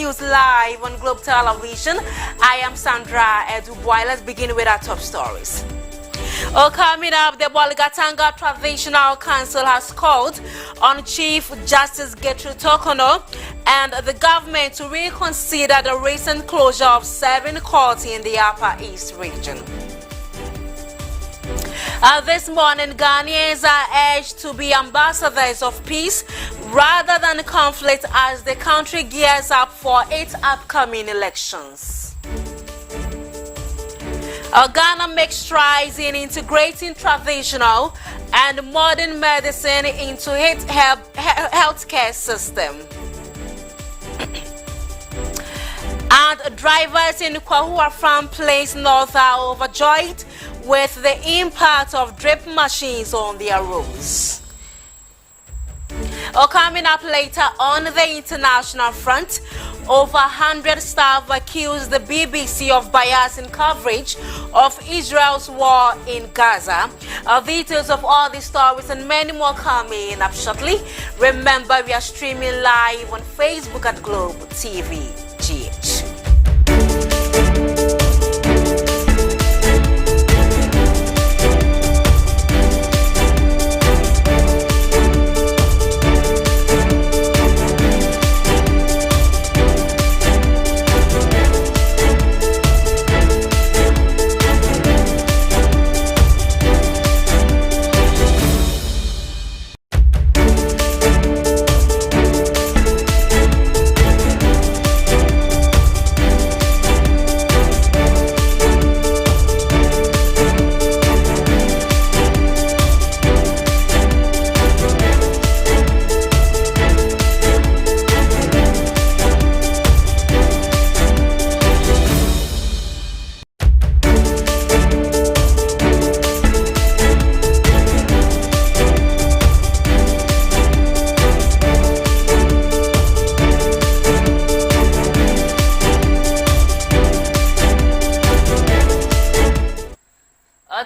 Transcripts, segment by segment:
news live on Globe Television. I am Sandra. Let's begin with our top stories. Coming up, the Bolgatanga Traditional Council has called on Chief Justice Gertrude Tokono and the government to reconsider the recent closure of 7 courts in the Upper East region. This morning, Ghanaians are urged to be ambassadors of peace rather than conflict as the country gears up for its upcoming elections. Ghana makes strides in integrating traditional and modern medicine into its healthcare system. And drivers in Kwahua Farm Place North are overjoyed with the impact of drip machines on their roads. Coming up later on the international front, over 100 staff accused the BBC of biasing coverage of Israel's war in Gaza. Details of all these stories and many more coming up shortly. Remember, we are streaming live on Facebook at Globe TV GH.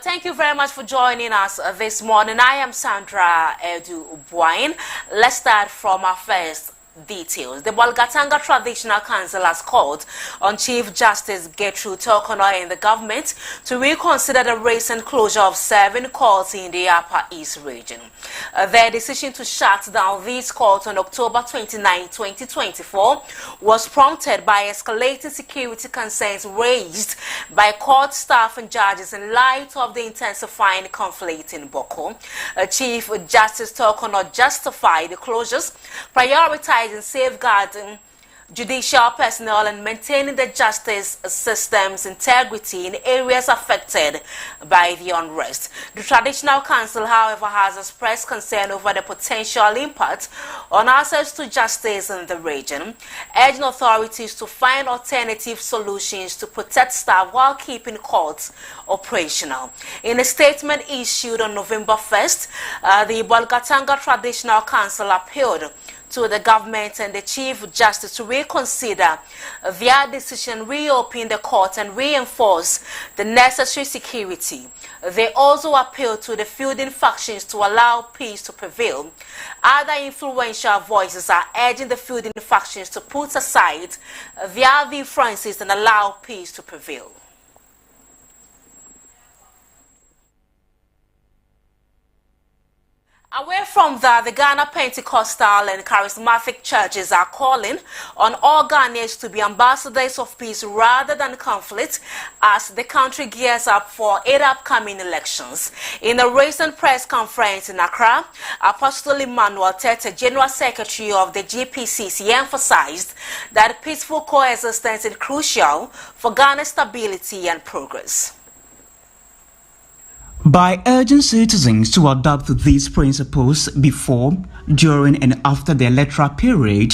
Thank you very much for joining us this morning. I am Sandra BOAHEN. Let's start from our first details. The Bolgatanga Traditional Council has called on Chief Justice Gertrude Tokono and the government to reconsider the recent closure of 7 courts in the Upper East region. Their decision to shut down these courts on October 29, 2024 was prompted by escalating security concerns raised by court staff and judges in light of the intensifying conflict in Boko. Chief Justice Tokono justified the closures, prioritizing safeguarding judicial personnel and maintaining the justice system's integrity in areas affected by the unrest. The Traditional Council, however, has expressed concern over the potential impact on access to justice in the region, urging authorities to find alternative solutions to protect staff while keeping courts operational. In a statement issued on November 1st, the Bolgatanga Traditional Council appealed to the government and the Chief Justice to reconsider their decision, reopen the court and reinforce the necessary security. They also appealed to the feuding factions to allow peace to prevail. Other influential voices are urging the feuding factions to put aside their differences and allow peace to prevail. Away from that, the Ghana Pentecostal and Charismatic churches are calling on all Ghanaians to be ambassadors of peace rather than conflict as the country gears up for its upcoming elections. In a recent press conference in Accra, Apostle Emmanuel Tete, General Secretary of the GPCC, emphasized that peaceful coexistence is crucial for Ghana's stability and progress. By urging citizens to adopt these principles before, during and after the electoral period,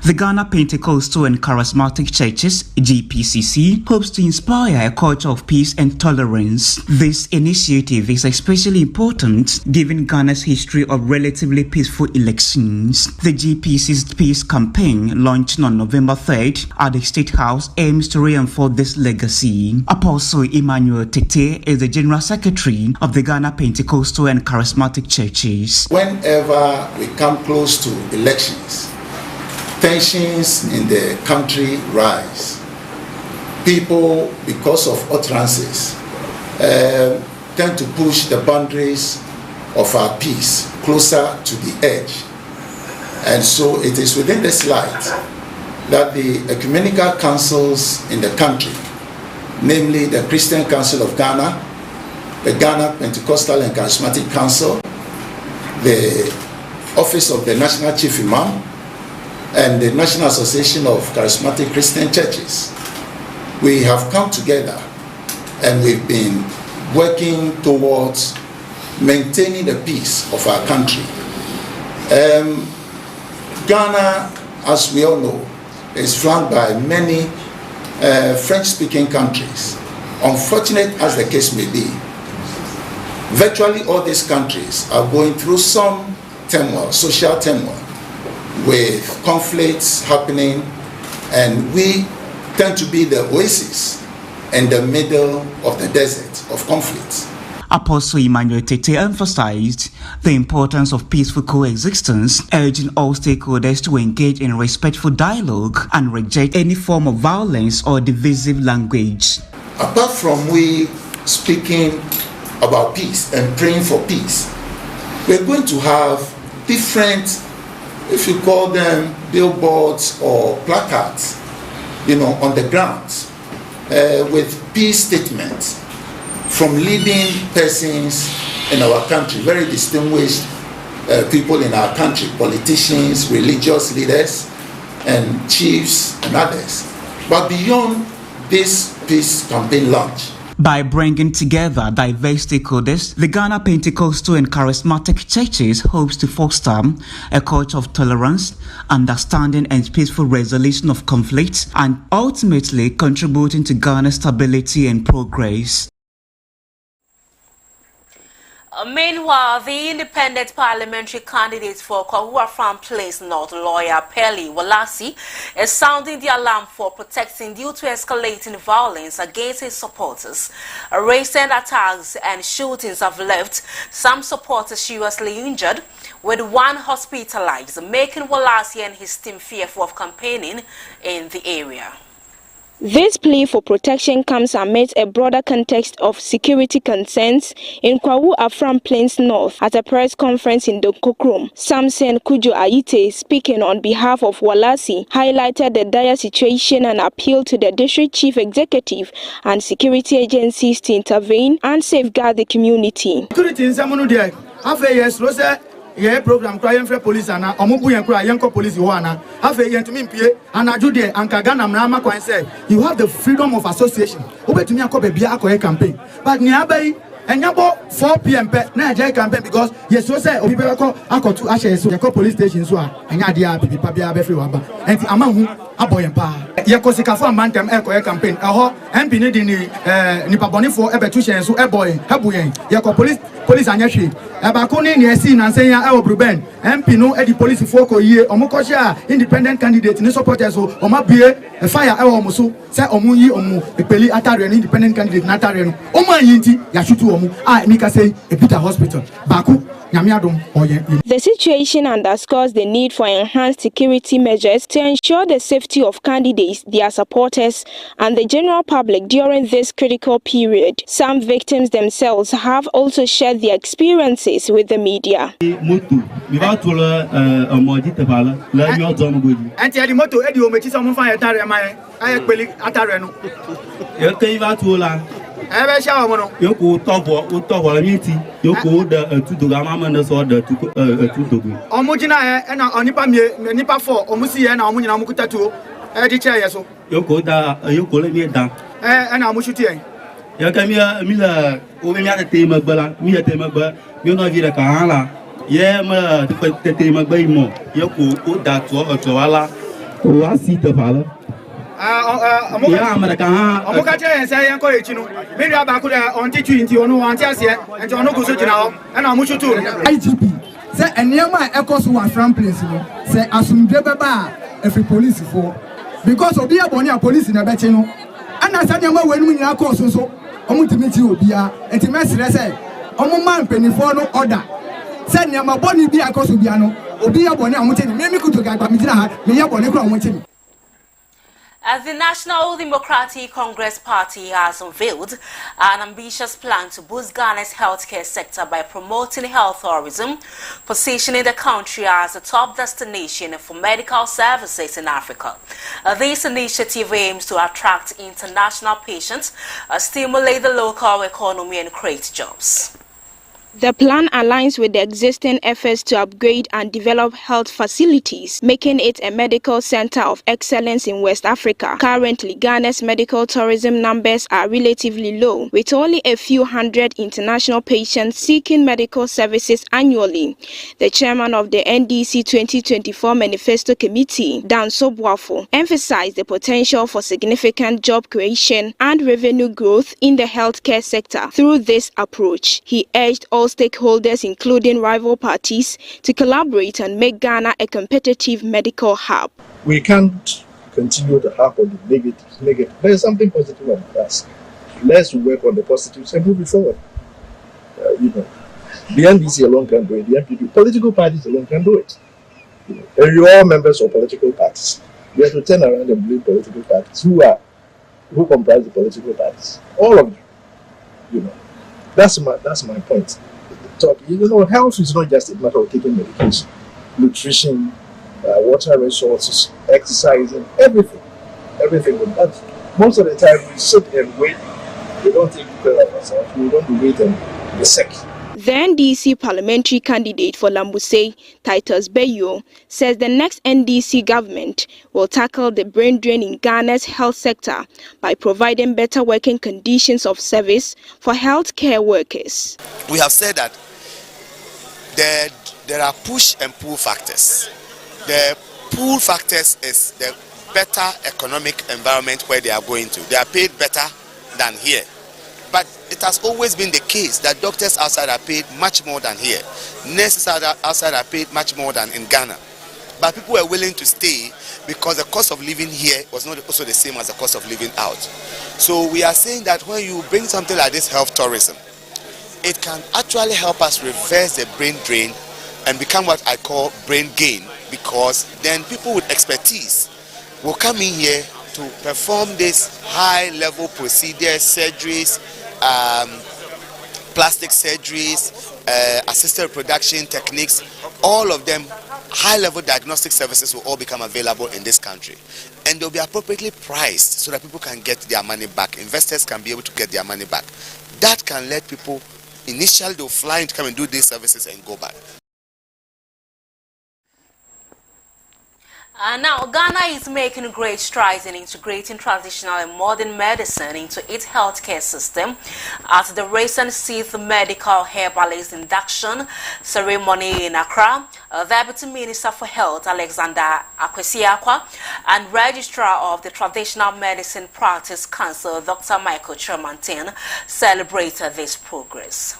the Ghana Pentecostal and Charismatic Churches (GPCC) hopes to inspire a culture of peace and tolerance. This initiative is especially important given Ghana's history of relatively peaceful elections. The GPC's peace campaign, launched on November 3rd at the State House, aims to reinforce this legacy. Apostle Emmanuel Tete is the General Secretary of the Ghana Pentecostal and Charismatic Churches. Whenever we come close to elections, tensions in the country rise. People, because of utterances, tend to push the boundaries of our peace closer to the edge. And so it is within this light that the ecumenical councils in the country, namely the Christian Council of Ghana, the Ghana Pentecostal and Charismatic Council, the Office of the National Chief Imam, and the National Association of Charismatic Christian Churches, we have come together and we've been working towards maintaining the peace of our country. Ghana, as we all know, is flanked by many French-speaking countries. Unfortunate as the case may be, virtually all these countries are going through some turmoil, social turmoil, with conflicts happening, and we tend to be the oasis in the middle of the desert of conflicts. Apostle Emmanuel Tete emphasized the importance of peaceful coexistence, urging all stakeholders to engage in respectful dialogue and reject any form of violence or divisive language. Apart from we speaking about peace and praying for peace, we're going to have different, if you call them billboards or placards, on the grounds with peace statements from leading persons in our country, very distinguished people in our country, politicians, religious leaders, and chiefs and others. But beyond this peace campaign launch, by bringing together diverse stakeholders, the Ghana Pentecostal and Charismatic Churches hopes to foster a culture of tolerance, understanding and peaceful resolution of conflicts, and ultimately contributing to Ghana's stability and progress. Meanwhile, the independent parliamentary candidate for Kwahua Farm Place North, lawyer Pelly Walasi, is sounding the alarm for protecting due to escalating violence against his supporters. Recent attacks and shootings have left some supporters seriously injured, with one hospitalized, making Walasi and his team fearful of campaigning in the area. This plea for protection comes amid a broader context of security concerns in Kwahua Farm Plains North. At a press conference in Dokokrom, Samson Kujo Aite, speaking on behalf of Walasi, highlighted the dire situation and appealed to the district chief executive and security agencies to intervene and safeguard the community. Yeah, program crying for police and Omubu cry young police wana. Have a yen to me pay and I do there and Kagana Mrama can say you have the freedom of association. Obe to me a copy campaign. But Niabai and Yabo 4 p.m. Niger campaign because yes, so say Obibako Ako to Ashes, the police station so and Yadia Pabia Befriwaba and Amahu Aboyampa. Yakosika for Mantem Eco campaign. Aho and Pinidi Nipaboni for Ebetushan so Eboy, Habuyan, Yako police and Yashi. Abakuni ni esi na nsenya ewo Bruben MP no edi police foko yie omukosha independent candidate ni supporters o omabie fire ewo omuso se omunyi omu epeli atare ni independent candidate na atare no omanyi ya shutu omu nika say Peter Hospital baku. The situation underscores the need for enhanced security measures to ensure the safety of candidates, their supporters, and the general public during this critical period. Some victims themselves have also shared their experiences with the media. Yoko the two Dogamanas or the two Omujina and Nipa 4, Omusi and Omuna Mukutatu, Edicha, so Yoko da Yoko let me down, and Amushuti. Yakamia Mila, Omia Tema, Mia Tema, you know, Vida Kahala, Yama, the Tema Baymo, Yoko, that to Ala, who I see the father. Amokache say yanko echinu maybe abakuda on teach into onu antiase and onu go so jina and amushutu IGP say enema ekos one from place no say asumdwe beba every police for because obi aboni a police na beche no ana sanema wenu nyina course so omutimi obi a enti mesre say omo man penifo no order say nyama boni bi akoso bia no obi ya bone amuteni me kuto ga mi dina ha me ya bone kura amuteni. As the National Democratic Congress Party has unveiled an ambitious plan to boost Ghana's healthcare sector by promoting health tourism, positioning the country as a top destination for medical services in Africa. This initiative aims to attract international patients, stimulate the local economy and create jobs. The plan aligns with the existing efforts to upgrade and develop health facilities, making it a medical center of excellence in West Africa. Currently, Ghana's medical tourism numbers are relatively low, with only a few hundred international patients seeking medical services annually. The chairman of the NDC 2024 Manifesto Committee, Dan Sobwafo, emphasized the potential for significant job creation and revenue growth in the healthcare sector through this approach. He urged all stakeholders, including rival parties, to collaborate and make Ghana a competitive medical hub. We can't continue to harp on the negative. There's something positive about us. Let's work on the positives and move it forward. The NDC alone can do it. The MPP, political parties alone can do it. And you're all members of political parties. We have to turn around and blame political parties. Who comprise the political parties? All of you. That's my point. Health is not just a matter of taking medication, nutrition, water resources, exercising, everything. But most of the time we sit and wait. We don't take care of ourselves. We don't wait and be sick. The NDC parliamentary candidate for Lambusei, Titus Bayo, says the next NDC government will tackle the brain drain in Ghana's health sector by providing better working conditions of service for healthcare workers. We have said that there are push and pull factors. The pull factors is the better economic environment where they are going to. They are paid better than here. But it has always been the case that doctors outside are paid much more than here. Nurses outside are paid much more than in Ghana. But people were willing to stay because the cost of living here was not also the same as the cost of living out. So we are saying that when you bring something like this health tourism, it can actually help us reverse the brain drain and become what I call brain gain, because then people with expertise will come in here to perform these high-level procedures, surgeries, plastic surgeries, assisted reproduction techniques. All of them, high-level diagnostic services will all become available in this country. And they'll be appropriately priced so that people can get their money back. Investors can be able to get their money back. That can let people, initially they'll fly in to come and do these services and go back. Now, Ghana is making great strides in integrating traditional and modern medicine into its healthcare system. At the recent 6th Medical Herbalist Induction ceremony in Accra, Deputy Minister for Health Alexander Akwesi-Akwa and Registrar of the Traditional Medicine Practice Council Dr. Michael Tremantin celebrated this progress.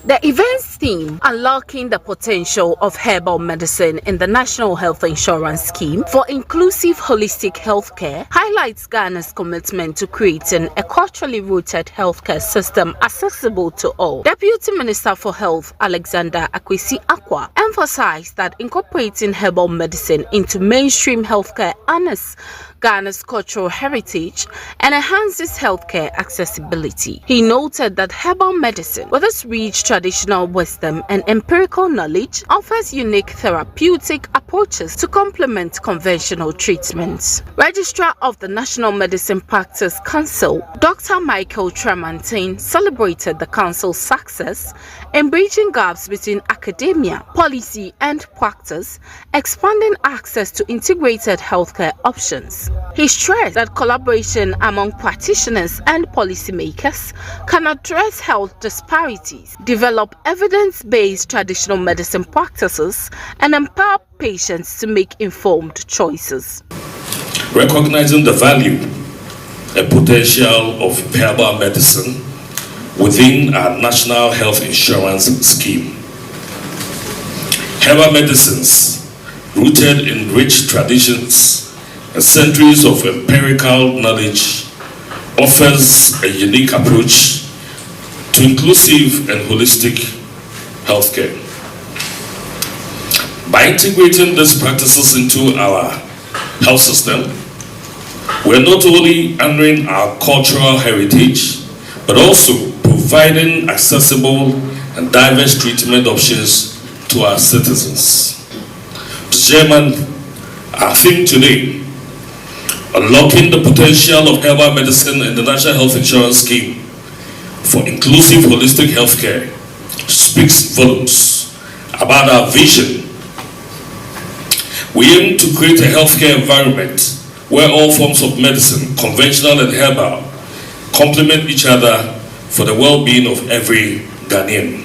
The event's theme, Unlocking the Potential of Herbal Medicine in the National Health Insurance Scheme for Inclusive Holistic Healthcare, highlights Ghana's commitment to creating a culturally rooted healthcare system accessible to all. Deputy Minister for Health Alexander Akwesi-Akwa emphasized that incorporating herbal medicine into mainstream healthcare honors Ghana's cultural heritage and enhances healthcare accessibility. He noted that herbal medicine, with its rich traditional wisdom and empirical knowledge, offers unique therapeutic approaches to complement conventional treatments. Registrar of the National Medicine Practice Council, Dr. Michael Tremantin, celebrated the council's success in bridging gaps between academia, policy, and practice, expanding access to integrated healthcare options. He stressed that collaboration among practitioners and policymakers can address health disparities, develop evidence-based traditional medicine practices, and empower patients to make informed choices. Recognizing the value and potential of herbal medicine within our National Health Insurance Scheme. Herbal medicines, rooted in rich traditions and centuries of empirical knowledge, offers a unique approach to inclusive and holistic healthcare. By integrating these practices into our health system, we're not only honoring our cultural heritage, but also providing accessible and diverse treatment options to our citizens. Mr. Chairman, our theme today, unlocking the potential of herbal medicine in the National Health Insurance Scheme for inclusive holistic healthcare, speaks volumes about our vision. We aim to create a healthcare environment where all forms of medicine, conventional and herbal, complement each other for the well-being of every Ghanaian.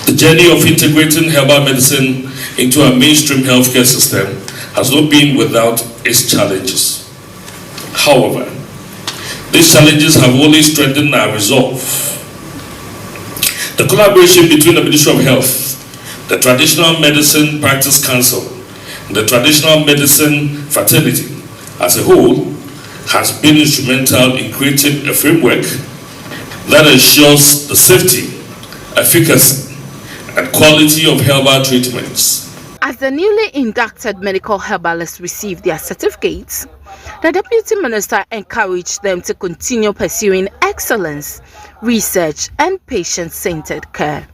The journey of integrating herbal medicine into our mainstream healthcare system has not been without its challenges. However, these challenges have only strengthened our resolve. The collaboration between the Ministry of Health, the Traditional Medicine Practice Council, and the Traditional Medicine Fraternity as a whole has been instrumental in creating a framework that ensures the safety, efficacy, and quality of herbal treatments. As the newly inducted medical herbalists receive their certificates, the Deputy Minister encouraged them to continue pursuing excellence, research, and patient-centered care.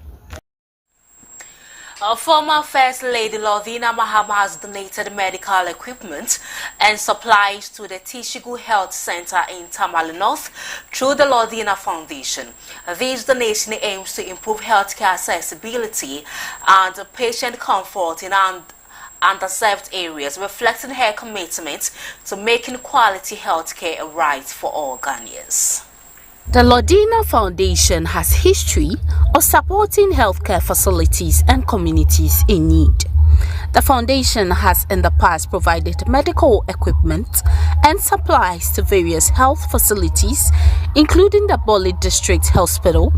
Former First Lady Lordina Mahama has donated medical equipment and supplies to the Tishigu Health Center in Tamale North through the Lordina Foundation. This donation aims to improve healthcare accessibility and patient comfort in underserved areas, reflecting her commitment to making quality healthcare a right for all Ghanaians. The Lordina Foundation has history of supporting healthcare facilities and communities in need. The foundation has in the past provided medical equipment and supplies to various health facilities, including the Boli District Hospital,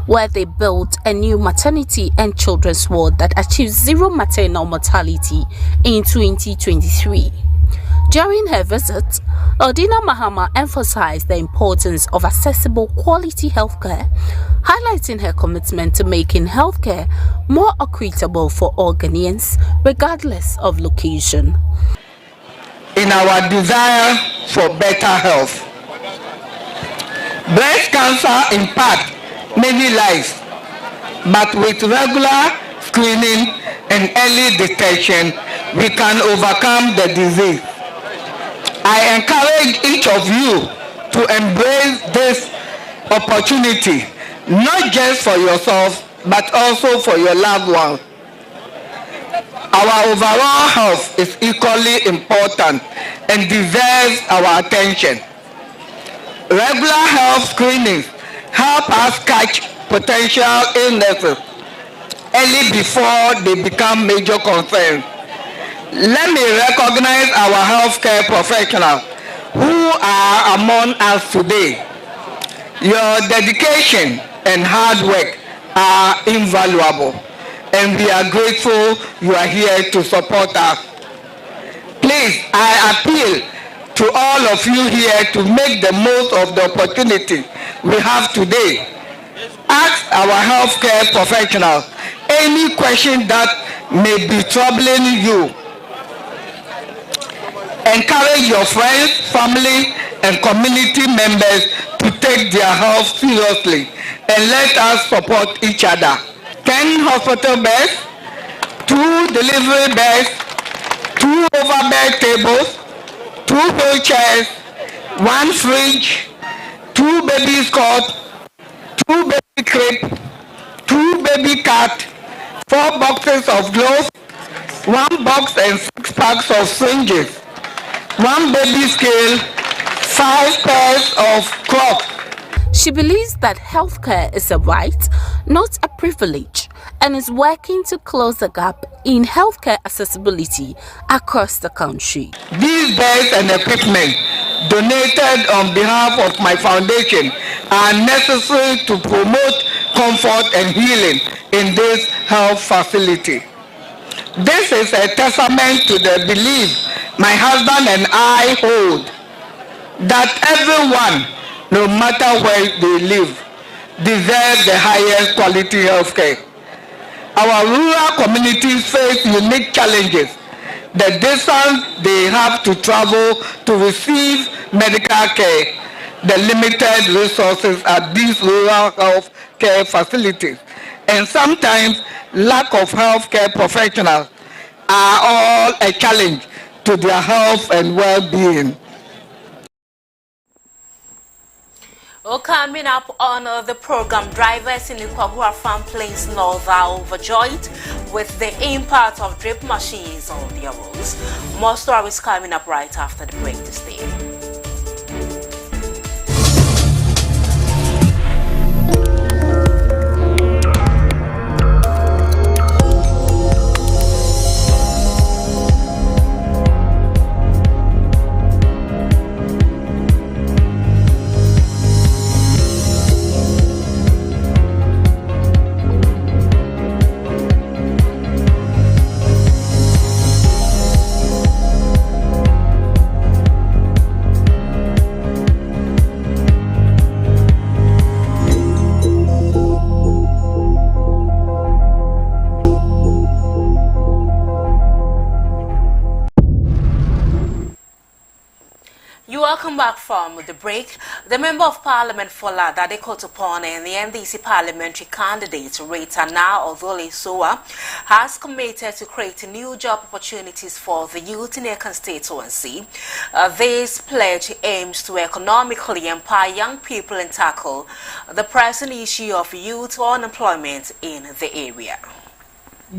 where they built a new maternity and children's ward that achieved zero maternal mortality in 2023. During her visit, Lordina Mahama emphasized the importance of accessible quality healthcare, highlighting her commitment to making healthcare more equitable for all Ghanaians, regardless of location. In our desire for better health, breast cancer impacts many lives, but with regular screening and early detection, we can overcome the disease. I encourage each of you to embrace this opportunity, not just for yourself, but also for your loved ones. Our overall health is equally important and deserves our attention. Regular health screenings help us catch potential illnesses early before they become major concerns. Let me recognize our healthcare professionals who are among us today. Your dedication and hard work are invaluable, and we are grateful you are here to support us. Please, I appeal to all of you here to make the most of the opportunity we have today. Ask our healthcare professionals any question that may be troubling you. Encourage your friends, family, and community members to take their health seriously and let us support each other. 10 hospital beds, 2 delivery beds, 2 overbed tables, 2 wheelchairs, 1 fridge, 2 baby cots, 2 baby crib, 2 baby cot, 4 boxes of gloves, 1 box and 6 packs of syringes, 1 baby scale, 5 pairs of clothes. She believes that healthcare is a right, not a privilege, and is working to close the gap in healthcare accessibility across the country. These beds and equipment donated on behalf of my foundation are necessary to promote comfort and healing in this health facility. This is a testament to the belief my husband and I hold that everyone, no matter where they live, deserves the highest quality health care. Our rural communities face unique challenges. The distance they have to travel to receive medical care, the limited resources at these rural health care facilities, and sometimes lack of health care professionals are all a challenge to their health and well-being. Coming up on the program, drivers in the Kwahua Farm Plains North are overjoyed with the impact of drip machines on their roads. More stories coming up right after the break this day. Welcome back from the break. The Member of Parliament for Lada Dekotopon and the NDC parliamentary candidate Rita Odole Soa has committed to creating new job opportunities for the youth in their constituency. This pledge aims to economically empower young people and tackle the pressing issue of youth unemployment in the area.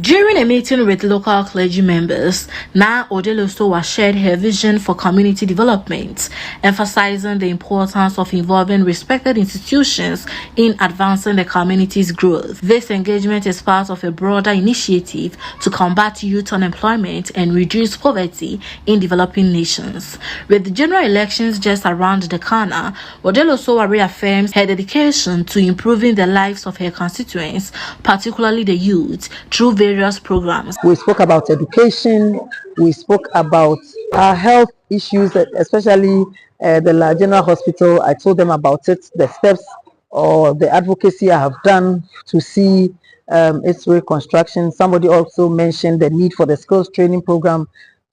During a meeting with local clergy members, Odole Soa shared her vision for community development, emphasizing the importance of involving respected institutions in advancing the community's growth. This engagement is part of a broader initiative to combat youth unemployment and reduce poverty in developing nations. With the general elections just around the corner, Odole Soa reaffirms her dedication to improving the lives of her constituents, particularly the youth, through various programs. We spoke about education, we spoke about our health issues, especially the General Hospital. I told them about it, the steps or the advocacy I have done to see its reconstruction. Somebody also mentioned the need for the skills training program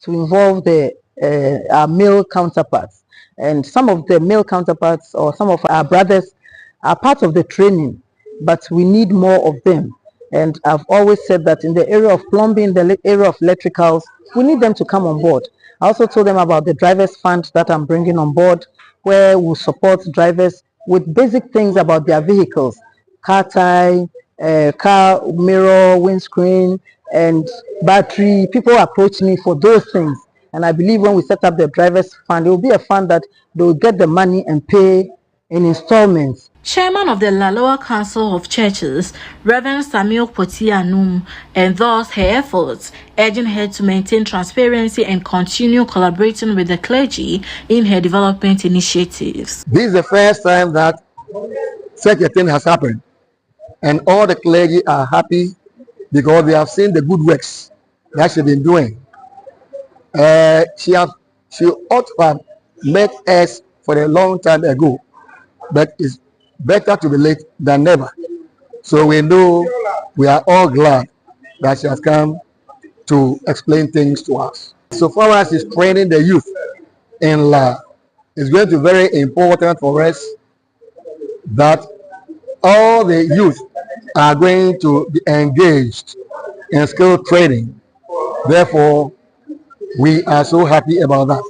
to involve our male counterparts. And some of the male counterparts or some of our brothers are part of the training, but we need more of them. And I've always said that in the area of plumbing, the area of electricals, we need them to come on board. I also told them about the drivers fund that I'm bringing on board, where we'll support drivers with basic things about their vehicles, car tie, car mirror, windscreen, and battery. People approach me for those things. And I believe when we set up the drivers fund, it will be a fund that they will get the money and pay in installments. Chairman of the Laloa Council of Churches, Reverend Samuel Potianum, endorsed her efforts, urging her to maintain transparency and continue collaborating with the clergy in her development initiatives. This is the first time that such a thing has happened, and all the clergy are happy because they have seen the good works that she's been doing. She ought to have met us for a long time ago, but it's better to be late than never. So we know we are all glad that she has come to explain things to us. So far as she's training the youth in law, it's going to be very important for us that all the youth are going to be engaged in skill training. Therefore, we are so happy about that.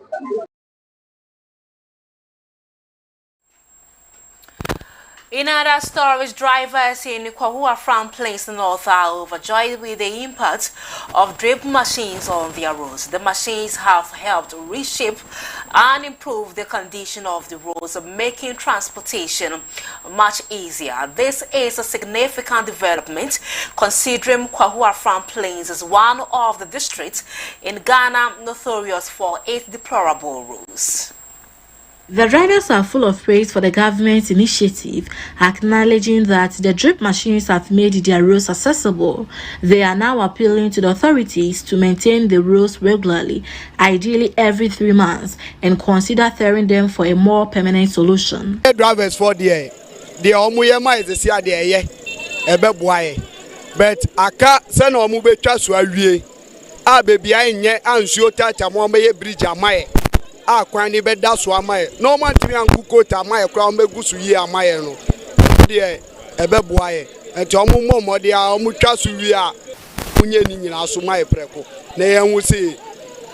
In other stories, drivers in Kwahua Farm Plains North are overjoyed with the impact of drip machines on their roads. The machines have helped reshape and improve the condition of the roads, making transportation much easier. This is a significant development considering Kwahua Farm Plains is one of the districts in Ghana notorious for its deplorable roads. The riders are full of praise for the government's initiative, acknowledging that the drip machines have made their roads accessible. They are now appealing to the authorities to maintain the roads regularly, ideally every 3 months, and consider clearing them for a more permanent solution. Drivers for the omuyema is the but aka se na omu betwa so awie a baby anye ansuo tata mo be bridge amaye a kwan ni be da so amaye no man timi ankuko ta amaye kra mo begusu yi amaye no de ebe boaye enti omu momode a omu twa so wie a munye ni nyina so maye preko na yenwu se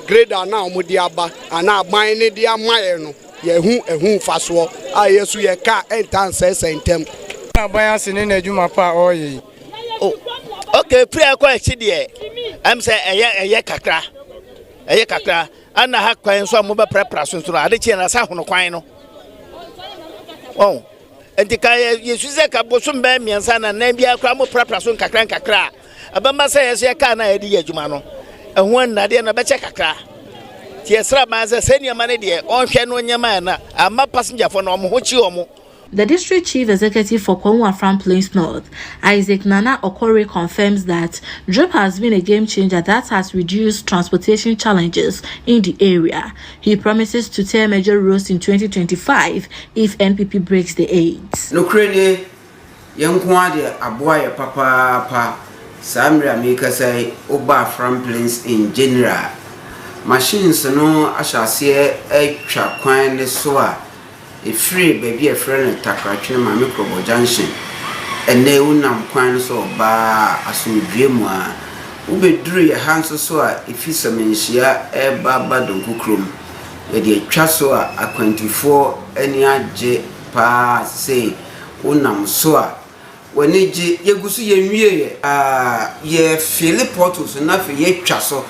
grader na omu de aba ana aban ni de amaye no yehu faso a yesu ye ka entanse sentem na ban asene na adwuma pa oyi. Oh, okay, prayer kwa chidie. Am say eye kakra. Eye kakra. Ana ha kwan so mo be prepare so so ade chi na sa hono kwan no. Oh. Entika yesu ze ka boso mba miensa na bia akra mo prepare so kakra. Abamba say yesu ka na edi adwuma no. Ehun na de na be che kakra. Ti esra ma ze senia ma ne de onhwe no nyama na ama passenger for no mo ho chi omo. The district chief executive for Kwahu Afram Plains North, Isaac Nana Okore, confirms that DRIP has been a game changer that has reduced transportation challenges in the area. He promises to tear major roads in 2025 if NPP breaks the aids. No crane, young Quadia, Aboya Papa, SANDRA make say Oba Afram Plains in general. Machines no, I shall see a trap coin the soa. A free baby a friend takrachi ma microbo junction and ne unam kwan so ba aso dream a ubedru ye hanso so a ifisa menhia e baba donkukrom e de atwa so a akwantifo ani age pa say unam so a woni je yegusu ye nwie ye feel portals na fe ye twa so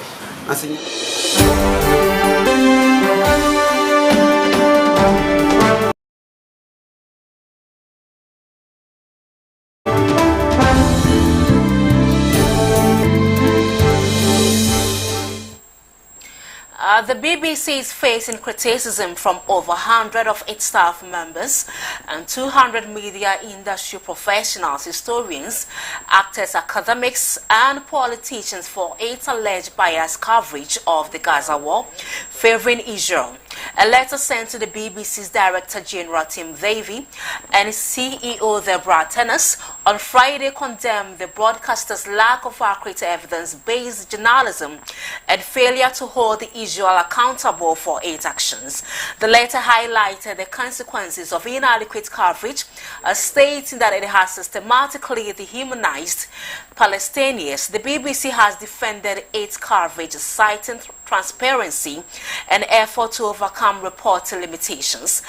The BBC is facing criticism from over 100 of its staff members and 200 media industry professionals, historians, actors, academics and politicians for its alleged biased coverage of the Gaza war, favoring Israel. A letter sent to the BBC's Director General Tim Davie and CEO Deborah Tennis on Friday condemned the broadcaster's lack of accurate evidence-based journalism and failure to hold Israel accountable for its actions. The letter highlighted the consequences of inadequate coverage, stating that it has systematically dehumanized Palestinians. The BBC has defended its coverage, citing transparency and effort to overcome reporting limitations.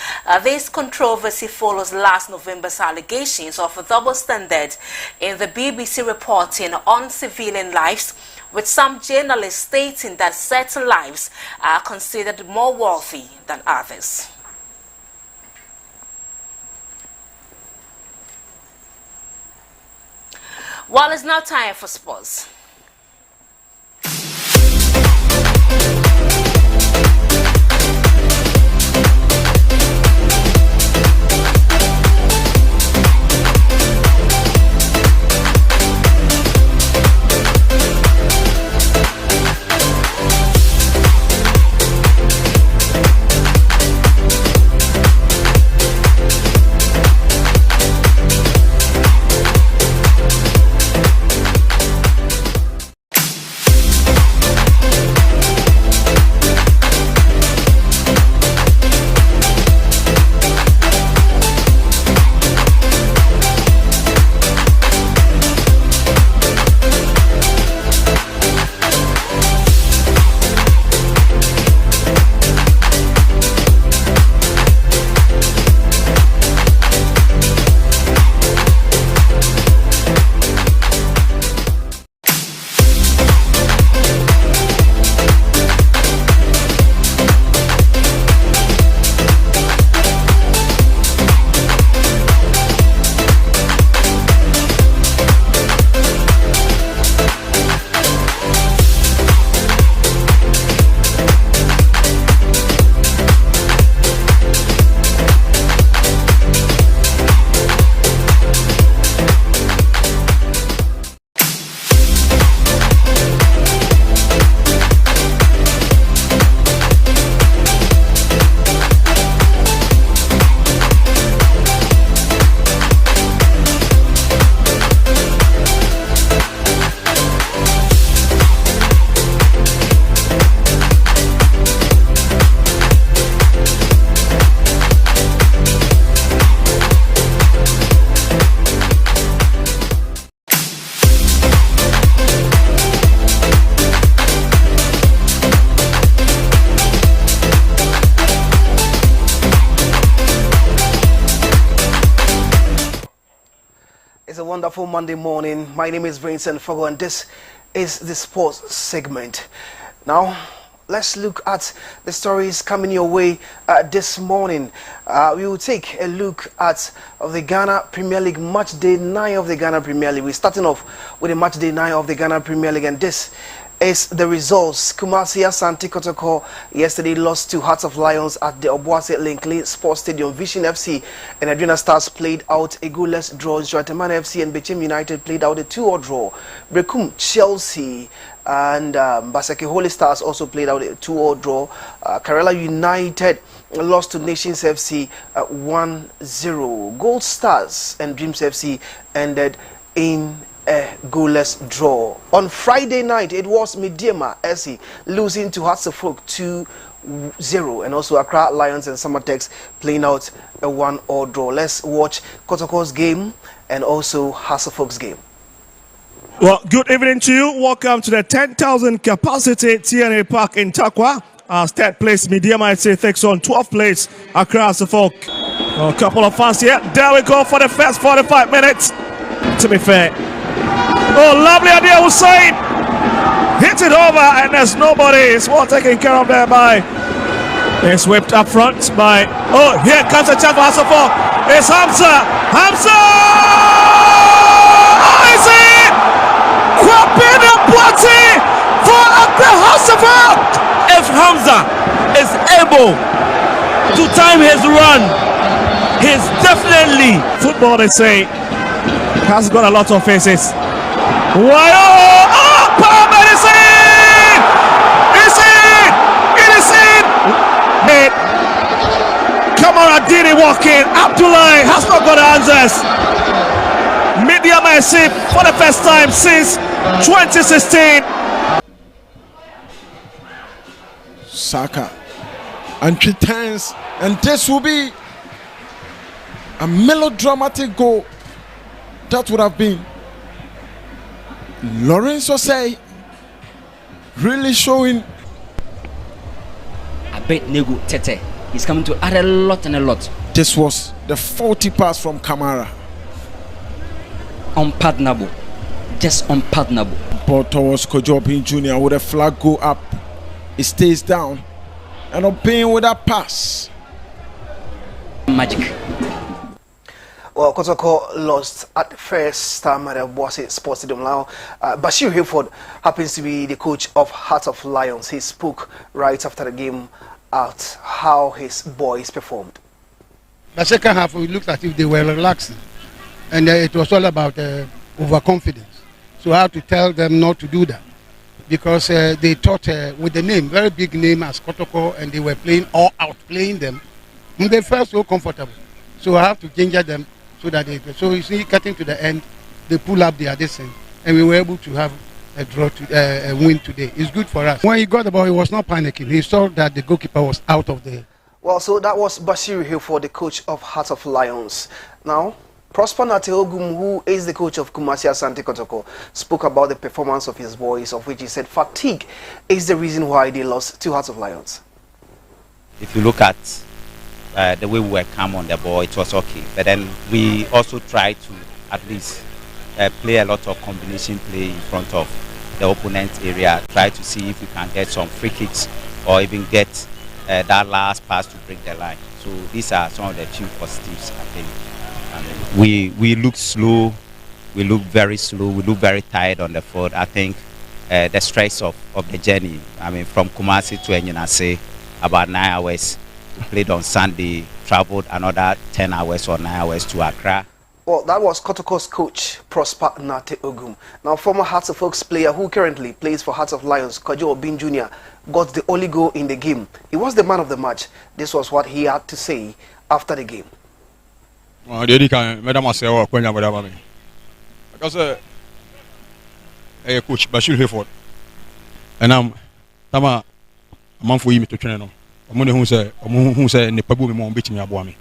This controversy follows last November's allegations of a double standard in the BBC reporting on civilian lives, with some journalists stating that certain lives are considered more worthy than others. Well, it's now time for sports. It's a wonderful Monday morning. My name is Vincent Fogo and this is the sports segment. Now, let's look at the stories coming your way this morning. We will take a look at the Ghana Premier League match day 9 of the Ghana Premier League. We're starting off with the match day 9 of the Ghana Premier League, and this is the results. Kumasi Asante Kotoko yesterday lost to Hearts of Lions at the Obuasi Linkley Sports Stadium. Vision FC and Adriana Stars played out a goalless draw. Joatemana FC and Bechem United played out a 2-2 draw. Brekum Chelsea and Baseke Holy Stars also played out a 2-2 draw. Karela United lost to Nations FC 1-0. Gold Stars and Dreams FC ended in a goalless draw. On Friday night, it was Mediema SC losing to Hatsefok 2-0, and also Accra Lions and Summertex playing out a 1-1 draw. Let's watch Kotoko's game and also Hatsefok's game. Well, good evening to you. Welcome to the 10,000 capacity TNA Park in Takwa. Third place, Mediema SC takes on 12th place across the folk. A couple of fans here. There we go for the first 45 minutes. To be fair. Oh, lovely idea, Hussein. Hit it over, and there's nobody. It's well taken care of there by. It's whipped up front by. Oh, here comes a chance for Hasselhoff. It's Hamza. Hamza! Oh, is it? Kwapina Boati for Hasselhoff. If Hamza is able to time his run, he's definitely. Football, they say, has got a lot of faces. Why? Oh, Palmer is in! It's in! It is in! Kamara did it walking. Abdullahi has not got answers. Mediema SC for the first time since 2016. Saka and returns, and this will be a melodramatic goal. That would have been Lawrence Osei really showing. I bet Nego Tete is coming to add a lot and a lot. This was the 40 pass from Kamara. Unpardonable. Just unpardonable. Ball towards Kojopin Jr. with a flag go up. It stays down. And obeying with that pass. Magic. Well, Kotoko lost at the first time at the Boise Sports Stadium. Now, Bashir Hilford happens to be the coach of Heart of Lions. He spoke right after the game at how his boys performed. The second half, we looked at it, they were relaxing. And it was all about overconfidence. So I had to tell them not to do that. Because they thought with the name, very big name as Kotoko, and they were playing all out, playing them. And they felt so comfortable. So I have to ginger them. So you see, getting to the end, they pull up their distance, and we were able to have a draw, a win today. It's good for us. When he got the ball, he was not panicking. He saw that the goalkeeper was out of there. Well, so that was Bashir Hilford, the coach of Heart of Lions. Now, Prosper Nateogum, who is the coach of Kumasi Asante Kotoko, spoke about the performance of his boys, of which he said fatigue is the reason why they lost to Heart of Lions. If you look at the way we were calm on the ball, it was okay. But then we also tried to at least play a lot of combination play in front of the opponent area, try to see if we can get some free kicks or even get that last pass to break the line. So these are some of the few positives, I think. We look slow, we look very slow, we look very tired on the field. I think the stress of the journey, I mean, from Kumasi to Enyinase, about 9 hours. We played on Sunday, traveled another 10 hours or 9 hours to Accra. Well, that was Kotoko's coach, Prosper Nate Ogum. Now, former Hearts of Oaks player who currently plays for Hearts of Lions, Kojo Obin Jr., got the only goal in the game. He was the man of the match. This was what he had to say after the game. Because coach Bashir Hayford, and I'm a month for him to train them. I'm who say in the Pabu me beating me about me.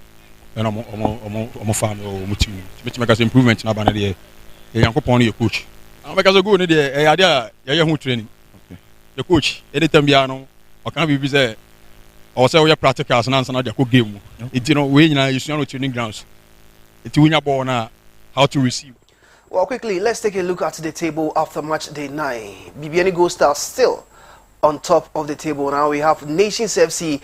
And I'm a fan or mutim. Make improvement in Abanadi. Young company coach. I'm because I go in the idea, who training. The coach, anytime you know, or can be busy or say we are practicals and answer the game. It's you know, we you know training grounds. It's win your ball now, how to receive. Well, quickly, let's take a look at the table after match day 9. BBN Gold Stars still on top of the table. Now we have Nations FC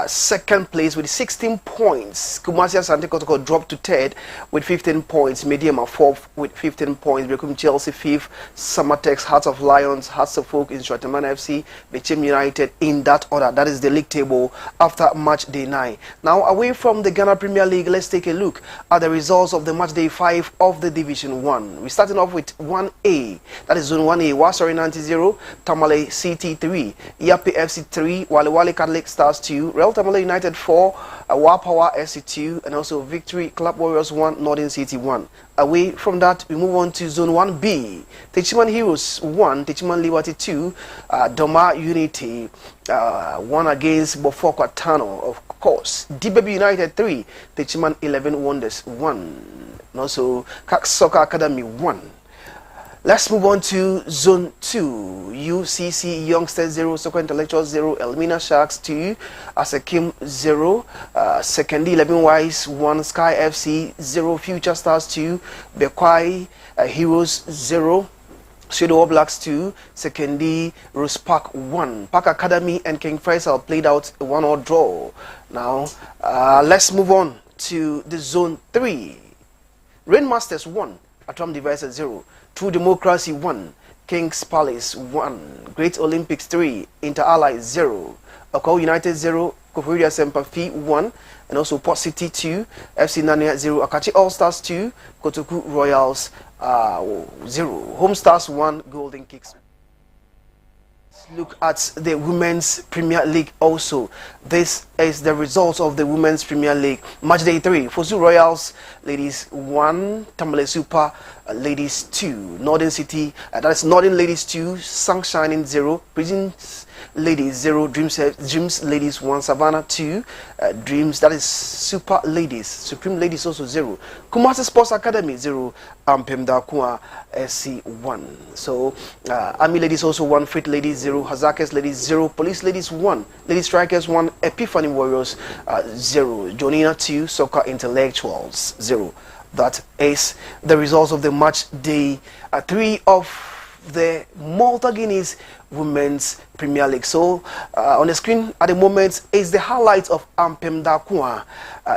second place with 16 points. Kumasi Asante Kotoko dropped to third with 15 points. Mediama fourth with 15 points. Bekum Chelsea fifth. Samatex, Hearts of Lions, Hearts of Folk, Instructaman FC, Bechem United in that order. That is the league table after match day 9. Now away from the Ghana Premier League, let's take a look at the results of the match day 5 of the Division 1. We're starting off with 1A. That is Zone 1A. Wasori 90, Tamale CT3. Yapi FC 3, Wale Catholic Stars 2, Real Tamale United 4, Wapawa SC 2, and also Victory Club Warriors 1, Northern City 1. Away from that, we move on to Zone 1B. Techiman Heroes 1, Techiman Liberty 2, Doma Unity 1 against Bofokwa Tano, of course. DBB United 3, Techiman 11 Wonders 1, and also Kak Soccer Academy 1. Let's move on to Zone 2. UCC Youngsters 0, Soccer Intellectuals 0, Elmina Sharks 2, Asekim 0, Second 11 Wise 1, Sky FC 0, Future Stars 2, Bekwai Heroes 0, Shadow All Blacks 2, Second Rose Park 1. Park Academy and King Faisal played out a 1-1 draw. Now, let's move on to the Zone 3. Rainmasters 1, Atom Devices 0. True Democracy 1, King's Palace 1, Great Olympics 3, Inter Allies 0, Okao United 0, Koforia Sempafi 1, and also Port City 2, FC Nania 0, Akachi All Stars 2, Kotoku Royals 0, Home Stars 1, Golden Kicks. Look at the Women's Premier League also. This is the results of the Women's Premier League. Match day 3, Fosu Royals Ladies 1, Tamale Super Ladies 2, Northern City, that is Northern Ladies 2, Sunshine 0, Prisons Ladies 0, Dreams Ladies 1, Savannah 2, Dreams, that is Super Ladies, Supreme Ladies also 0, Kumasi Sports Academy 0, Pemda Kwa SC 1. So, Army Ladies also 1, Fit Ladies 0, Hazakes Ladies 0, Police Ladies 1, Lady Strikers 1, Epiphany Warriors 0, Jonina 2, Soccer Intellectuals 0. That is the results of the match day 3 of the Malta Guineas Women's Premier League. So on the screen at the moment is the highlight of Ampem Dakwa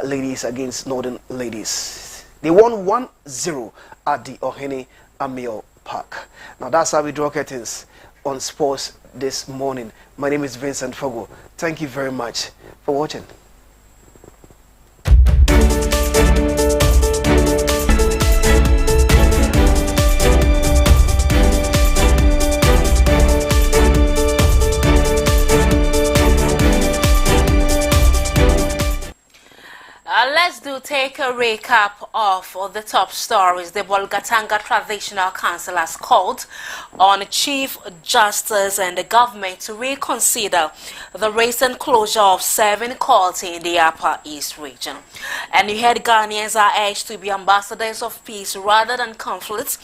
Ladies against Northern Ladies. They won 1-0 at the Ohene Amio Park. Now that's how we draw curtains on sports this morning. My name is Vincent Fogo. Thank you very much for watching. Let's take a recap of the top stories. The Bolgatanga Traditional Council has called on Chief Justice and the government to reconsider the recent closure of 7 courts in the Upper East region. And you heard Ghanaians are urged to be ambassadors of peace rather than conflicts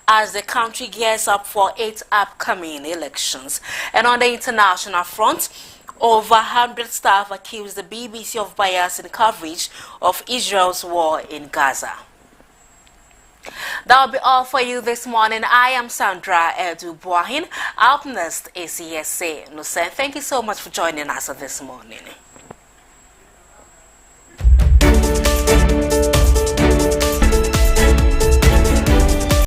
as the country gears up for 8 upcoming elections. And on the international front, over 100 staff accused the BBC of bias in coverage of Israel's war in Gaza. That will be all for you this morning. I am Sandra BOAHEN. Up next is ESA Nusen. Thank you so much for joining us this morning.